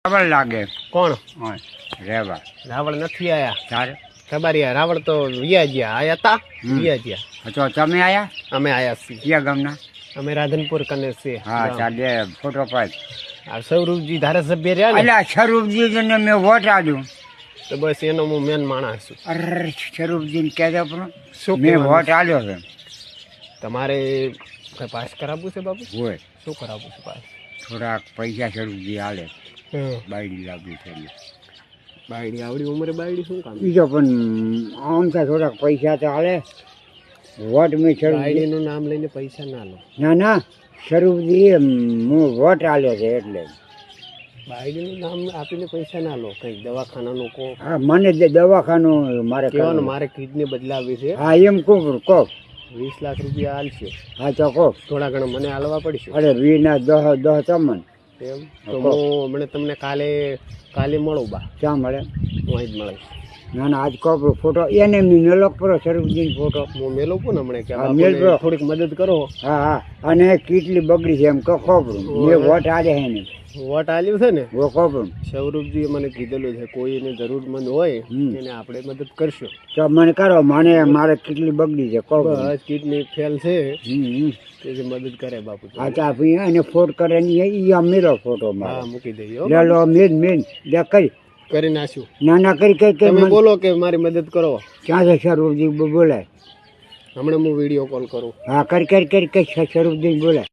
રાવળ લાગે કોણ? હા રેવા રાવળ નથી આયા. તારે ખબર યાર, રાવળ તો વિયા ગયા. આયા તા વિયા ગયા. તો તમે આયા અમે આયા છીએ. ક્યાં ગામના? અમે રાધનપુર કને છે. હા ચાલે ફોટો પાડ. આ સૌરભજી ધારાસભ્ય રહ્યા ને, એટલે સ્વરૂપજીને મેં વોટ આલ્યું તો બસ એનો હું મેન માણસ છું. અરે સ્વરૂપજીને કહેજો પણ શું મેં કહેવાનું? વોટ આલ્યો છે. તમારે કઈ પાસ કરાવવું છે બાબુ? હોય શું કરાવવું છે પાસ? થોડાક પૈસા સ્વરૂપજી આલે હા, બાયડી લાગી છે એટલે. બાયડી આવડી ઉંમરે બાયડી શું કામ? બીજો પણ આમ તો થોડાક પૈસા તો આલે. વોટ મેં સ્વરૂપજી બાયડીનું નામ લઈને પૈસા ના લો. ના ના સ્વરૂપજી હું વોટ આલ્યો છે એટલે. બાયડીનું નામ આપીને પૈસા ના લો. કઈ દવાખાનાનું કો હા મને દવાખાનું મારે કહેવાનું, કરવાનું. મારે કિડની બદલાવી છે. હા એમ કહું કહો. 20 લાખ રૂપિયા હાલશે. હા તો કહો. થોડા ઘણા મને હાલવા પડશે. અરે વીના દહ ચમન એમ તો હું હમણાં તમને કાલે મળું બા. ક્યાં મળે? હું અહીં જ મળીશ. ના ના આજ કહો ફોટો એને મેલો કરો સ્વરૂપજી ફોટો. હું મેલું છું ને હમણાં કે હા, બાપુને મેલજો. થોડીક મદદ કરો. હા હા અને કેટલી બગડી છે એમ કહો ખોબરું મેં વોટ આલે હે ને વોટ આલ્યું છે ને, વો ખોબરું સૌરભજીએ મને કીધેલું છે કોઈને જરૂરમંદ હોય એને આપણે મદદ કરશું. તો મને કરો મને મારે કેટલી બગડી છે કહો. બસ કિડની ફેલ છે તે જે મદદ કરે બાપુ. હા તો આપી એને ફોટ કરે ને એ મેલો ફોટો હા મારો મૂકી દઈએ હો. લે લો મેન લે કરી કરી નાખ્યું. ના ના કરી કઈ તમે કઈ બોલો કે મારી મદદ કરો. ક્યાં છે સ્વરૂપજી બોલાય? હમણાં હું વિડીયો કોલ કરું. હા કરી કઈ સ્વરૂપજી બોલાય.